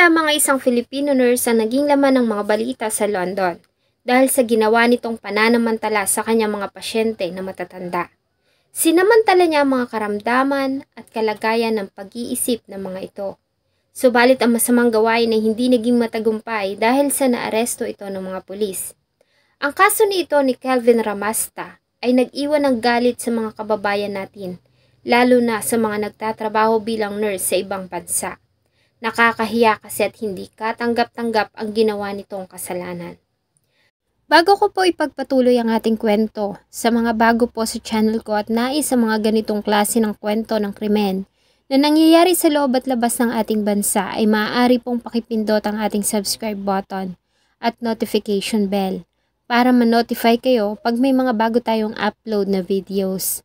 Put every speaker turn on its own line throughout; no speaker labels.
lamang ay isang Filipino nurse ang naging laman ng mga balita sa London dahil sa ginawa nitong pananamantala sa kanyang mga pasyente na matatanda. Sinamantala niya ang mga karamdaman at kalagayan ng pag-iisip ng mga ito. Subalit ang masamang gawain ay hindi naging matagumpay dahil sa naaresto ito ng mga pulis. Ang kaso nito ni Kelvin Ramasta ay nag-iwan ng galit sa mga kababayan natin, lalo na sa mga nagtatrabaho bilang nurse sa ibang bansa. Nakakahiya kasi at hindi katanggap-tanggap ang ginawa nitong kasalanan. Bago ko po ipagpatuloy ang ating kwento, sa mga bago po sa channel ko at nais sa mga ganitong klase ng kwento ng krimen na nangyayari sa loob at labas ng ating bansa ay maaari pong pakipindot ang ating subscribe button at notification bell para ma-notify kayo pag may mga bago tayong upload na videos.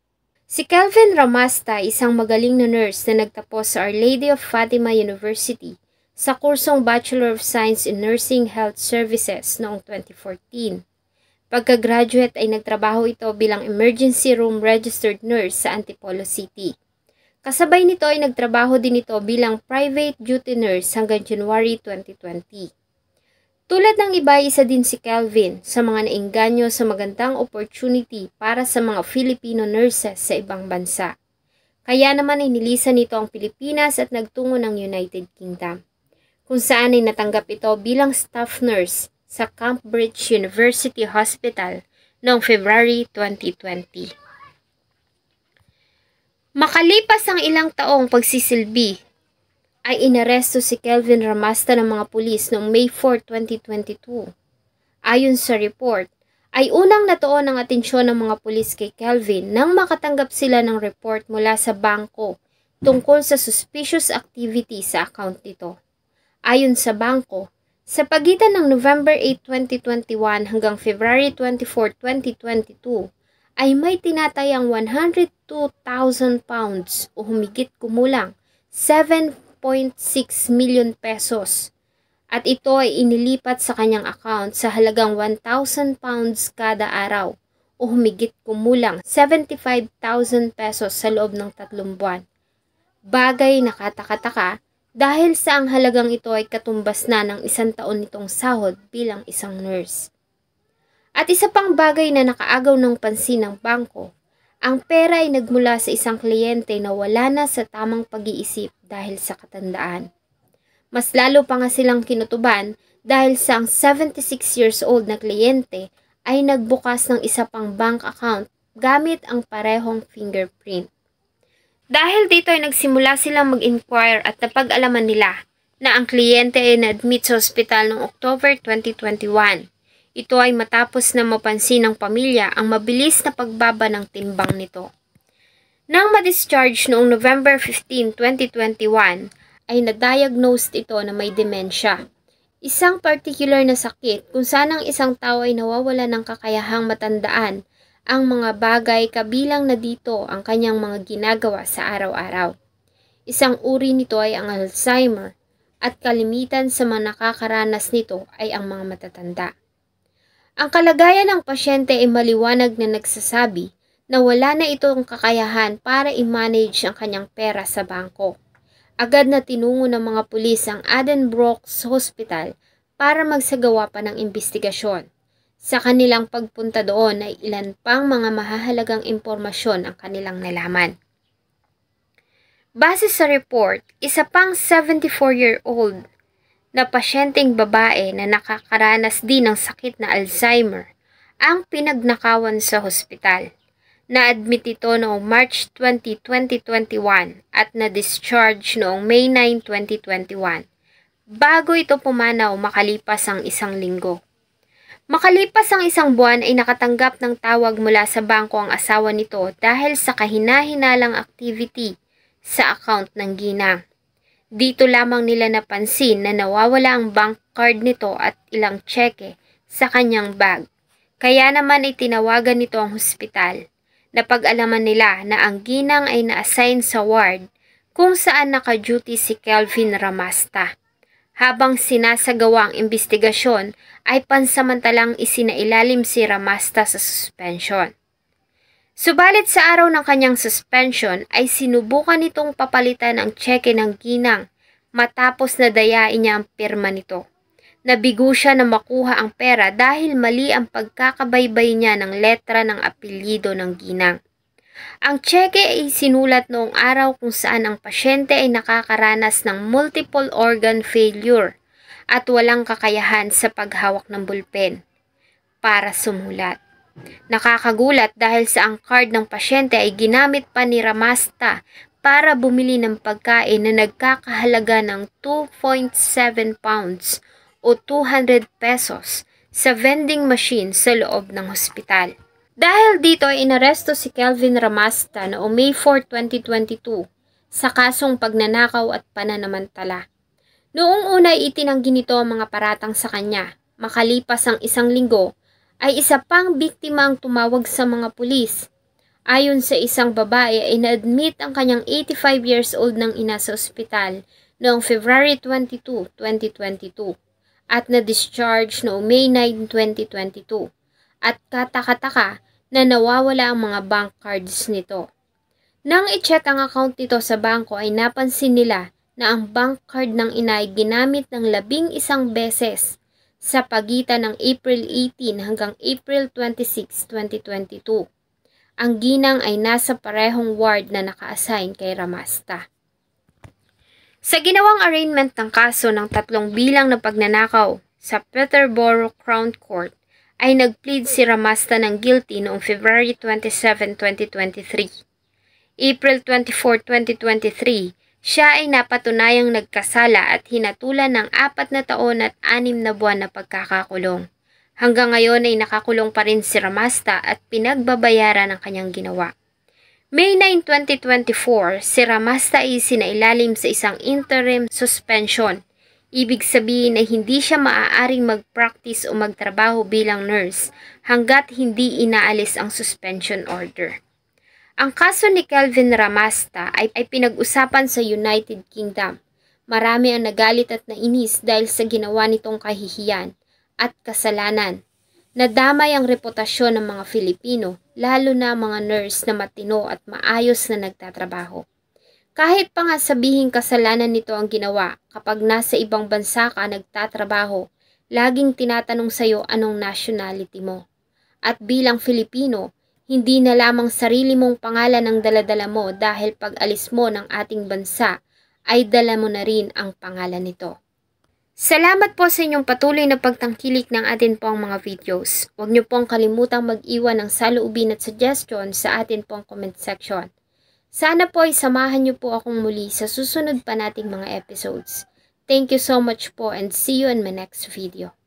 Si Kelvin Ramasta, isang magaling na nurse na nagtapos sa Our Lady of Fatima University sa kursong Bachelor of Science in Nursing Health Services noong 2014. Pagka-graduate ay nagtrabaho ito bilang emergency room registered nurse sa Antipolo City. Kasabay nito ay nagtrabaho din ito bilang private duty nurse hanggang January 2020. Tulad ng iba, isa din si Kelvin sa mga naengganyo sa magandang opportunity para sa mga Filipino nurses sa ibang bansa. Kaya naman inilisan nito ang Pilipinas at nagtungo ng United Kingdom, kung saan ay natanggap ito bilang staff nurse sa Cambridge University Hospital noong February 2020. Makalipas ang ilang taong pagsisilbi, ay inaresto si Kelvin Ramasta ng mga pulis noong May 4, 2022. Ayon sa report, ay unang natuon ang atensyon ng mga pulis kay Kelvin nang makatanggap sila ng report mula sa bangko tungkol sa suspicious activity sa account nito. Ayon sa bangko, sa pagitan ng November 8, 2021 hanggang February 24, 2022, ay may tinatayang 102,000 pounds o humigit kumulang 7.6 million pesos at ito ay inilipat sa kanyang account sa halagang 1,000 pounds kada araw o humigit kumulang 75,000 pesos sa loob ng 3 buwan. Bagay na katakataka dahil sa ang halagang ito ay katumbas na ng 1 taon nitong sahod bilang isang nurse. At isa pang bagay na nakaagaw ng pansin ng bangko, ang pera ay nagmula sa isang kliyente na wala na sa tamang pag-iisip dahil sa katandaan. Mas lalo pa nga silang kinutuban dahil sa ang 76 years old na kliyente ay nagbukas ng isa pang bank account gamit ang parehong fingerprint. Dahil dito ay nagsimula silang mag-inquire at napag-alaman nila na ang kliyente ay na-admit sa ospital noong October 2021. Ito ay matapos na mapansin ng pamilya ang mabilis na pagbaba ng timbang nito. Nang ma-discharge noong November 15, 2021, ay na-diagnosed ito na may dementia. Isang particular na sakit kung saan ang isang tao ay nawawala ng kakayahang matandaan ang mga bagay kabilang na dito ang kanyang mga ginagawa sa araw-araw. Isang uri nito ay ang Alzheimer at kalimitan sa mga nakakaranas nito ay ang mga matatanda. Ang kalagayan ng pasyente ay maliwanag na nagsasabi na wala na itong kakayahan para i-manage ang kanyang pera sa bangko. Agad na tinungo ng mga pulis ang Addenbrooke Hospital para magsagawa pa ng investigasyon. Sa kanilang pagpunta doon ay ilan pang mga mahahalagang impormasyon ang kanilang nalaman. Base sa report, isa pang 74-year-old na pasyenteng babae na nakakaranas din ng sakit na Alzheimer ang pinagnakawan sa hospital. Na-admit ito noong March 20, 2021 at na-discharge noong May 9, 2021 bago ito pumanaw makalipas ang 1 linggo. Makalipas ang 1 buwan ay nakatanggap ng tawag mula sa bangko ang asawa nito dahil sa kahina-hinalang activity sa account ng ginang. Dito lamang nila napansin na nawawala ang bank card nito at ilang tseke sa kanyang bag. Kaya naman ay tinawagan nito ang hospital. Napag-alaman nila na ang ginang ay na-assign sa ward kung saan naka-duty si Kelvin Ramasta. Habang sinasagawa ang investigasyon ay pansamantalang isinailalim si Ramasta sa suspension. Subalit sa araw ng kanyang suspension ay sinubukan nitong papalitan ang tseke ng ginang matapos na dayain niya ang pirma nito. Nabigo siya na makuha ang pera dahil mali ang pagkakabaybay niya ng letra ng apelyido ng ginang. Ang tseke ay sinulat noong araw kung saan ang pasyente ay nakakaranas ng multiple organ failure at walang kakayahan sa paghawak ng bulpen para sumulat. Nakakagulat dahil sa ang card ng pasyente ay ginamit pa ni Ramasta para bumili ng pagkain na nagkakahalaga ng 2.7 pounds o 200 pesos sa vending machine sa loob ng hospital. Dahil dito ay inaresto si Kelvin Ramasta noong May 4, 2022 sa kasong pagnanakaw at pananamantala. Noong una ay itinanggi nito ang mga paratang sa kanya. Makalipas ang 1 linggo ay isa pang biktima ang tumawag sa mga pulis. Ayon sa isang babae ay na-admit ang kanyang 85 years old ng ina sa ospital noong February 22, 2022 at na-discharge noong May 9, 2022 at kataka-taka na nawawala ang mga bank cards nito. Nang i-check ang account nito sa bangko ay napansin nila na ang bank card ng ina ay ginamit ng 11 beses sa pagitan ng April 18 hanggang April 26, 2022. Ang ginang ay nasa parehong ward na naka-assign kay Ramasta. Sa ginawang arraignment ng kaso ng 3 bilang na pagnanakaw sa Peterborough Crown Court, ay nag-plead si Ramasta ng guilty noong February 27, 2023. April 24, 2023, siya ay napatunayang nagkasala at hinatulan ng 4 na taon at 6 na buwan na pagkakakulong. Hanggang ngayon ay nakakulong pa rin si Ramasta at pinagbabayaran ang kanyang ginawa. May 9, 2024, si Ramasta ay sinailalim sa isang interim suspension. Ibig sabihin ay hindi siya maaaring mag-practice o magtrabaho bilang nurse hanggat hindi inaalis ang suspension order. Ang kaso ni Kelvin Ramasta ay pinag-usapan sa United Kingdom. Marami ang nagalit at nainis dahil sa ginawa nitong kahihiyan at kasalanan. Nadamay ang reputasyon ng mga Filipino, lalo na mga nurse na matino at maayos na nagtatrabaho. Kahit pa nga sabihin kasalanan nito ang ginawa, kapag nasa ibang bansa ka nagtatrabaho, laging tinatanong sa'yo anong nationality mo. At bilang Filipino, hindi na lamang sarili mong pangalan ang daladala mo dahil pag alis mo ng ating bansa, ay dala mo na rin ang pangalan nito. Salamat po sa inyong patuloy na pagtangkilik ng atin pong mga videos. Huwag niyo pong kalimutang mag-iwan ng saloobin at suggestion sa atin pong comment section. Sana po ay samahan niyo po akong muli sa susunod pa nating mga episodes. Thank you so much po and see you in my next video.